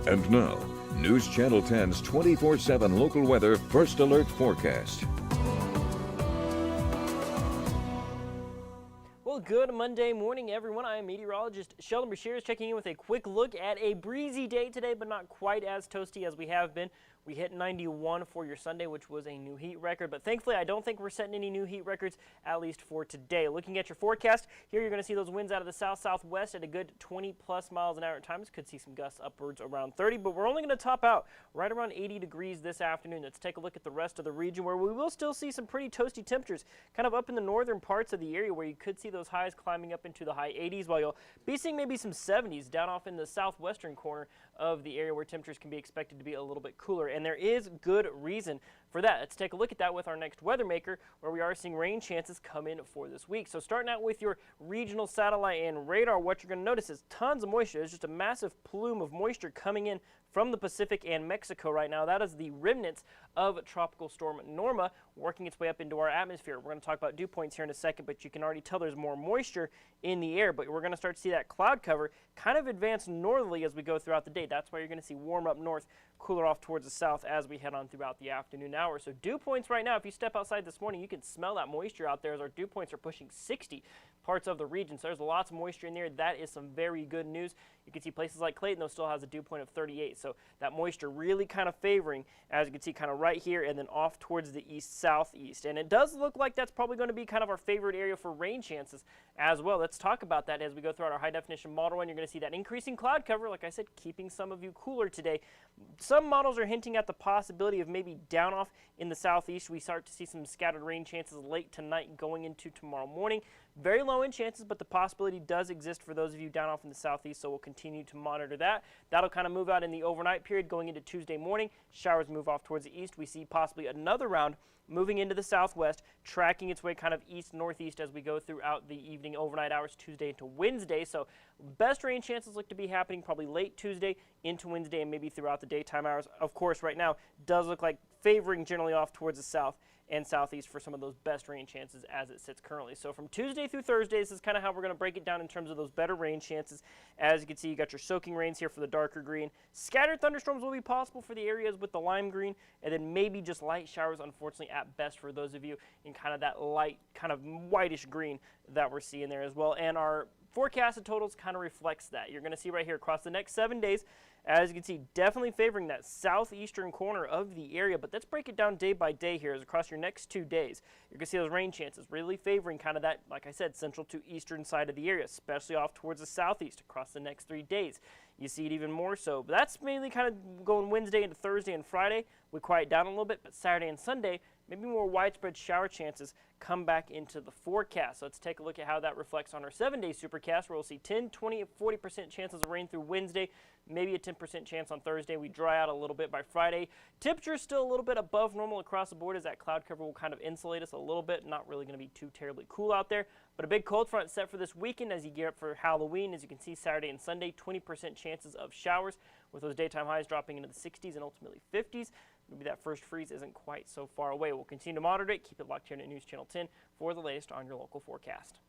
And now, News Channel 10's 24/7 local weather first alert forecast. Well, good Monday morning, everyone. I am meteorologist Shelden checking in with a quick look at a breezy day today, but not quite as toasty as we have been. We hit 91 for your Sunday, which was a new heat record, but thankfully I don't think we're setting any new heat records, at least for today. Looking at your forecast, here you're going to see those winds out of the south-southwest at a good 20-plus miles an hour at times. Could see some gusts upwards around 30, but we're only going to top out right around 80 degrees this afternoon. Let's take a look at the rest of the region, where we will still see some pretty toasty temperatures, kind of up in the northern parts of the area, where you could see those highs climbing up into the high 80s, while you'll be seeing maybe some 70s down off in the southwestern corner of the area, where temperatures can be expected to be a little bit cooler. And there is good reason for that. Let's take a look at that with our next weather maker, where we are seeing rain chances come in for this week. So starting out with your regional satellite and radar, what you're going to notice is tons of moisture. There's just a massive plume of moisture coming in from the Pacific and Mexico right now. That is the remnants of Tropical Storm Norma working its way up into our atmosphere. We're going to talk about dew points here in a second, but you can already tell there's more moisture in the air. But we're going to start to see that cloud cover kind of advance northerly as we go throughout the day. That's why you're going to see warm up north, cooler off towards the south as we head on throughout the afternoon hours. So dew points right now, if you step outside this morning, you can smell that moisture out there as our dew points are pushing 60 parts of the region. So there's lots of moisture in there. That is some very good news. You can see places like Clayton, though, still has a dew point of 38. So that moisture really kind of favoring, as you can see, kind of right here and then off towards the east-southeast. And it does look like that's probably going to be kind of our favorite area for rain chances as well. Let's talk about that as we go throughout our high-definition model, and you're going to see that increasing cloud cover, like I said, keeping some of you cooler today. Some models are hinting at the possibility of maybe down off in the southeast. We start to see some scattered rain chances late tonight going into tomorrow morning. Very low in chances, but the possibility does exist for those of you down off in the southeast, so we'll continue to monitor that. That'll kind of move out in the overnight period going into Tuesday morning. Showers move off towards the east. We see possibly another round moving into the southwest, tracking its way kind of east-northeast as we go throughout the evening overnight hours Tuesday into Wednesday. So best rain chances look to be happening probably late Tuesday into Wednesday and maybe throughout the daytime hours. Of course, right now does look like favoring generally off towards the south and southeast for some of those best rain chances as it sits currently. So from Tuesday through Thursday, this is kind of how we're going to break it down in terms of those better rain chances. As you can see, you got your soaking rains here for the darker green. Scattered thunderstorms will be possible for the areas with the lime green, and then maybe just light showers, unfortunately, at best for those of you in kind of that light, kind of whitish green that we're seeing there as well. And our forecasted totals kind of reflects that. You're going to see right here across the next 7 days, as you can see, definitely favoring that southeastern corner of the area. But let's break it down day by day here as across your next 2 days. You're going to see those rain chances really favoring kind of that, like I said, central to eastern side of the area, especially off towards the southeast across the next 3 days. You see it even more so. But that's mainly kind of going Wednesday into Thursday and Friday. We quiet down a little bit, but Saturday and Sunday, maybe more widespread shower chances come back into the forecast. So let's take a look at how that reflects on our 7-day supercast, where we'll see 10, 20, 40% chances of rain through Wednesday, maybe a 10% chance on Thursday. We dry out a little bit by Friday. Temperatures still a little bit above normal across the board, as that cloud cover will kind of insulate us a little bit. Not really going to be too terribly cool out there, but a big cold front set for this weekend as you gear up for Halloween. As you can see, Saturday and Sunday, 20% chances of showers, with those daytime highs dropping into the 60s and ultimately 50s. Maybe that first freeze isn't quite so far away. We'll continue to monitor it. Keep it locked here at News Channel 10 for the latest on your local forecast.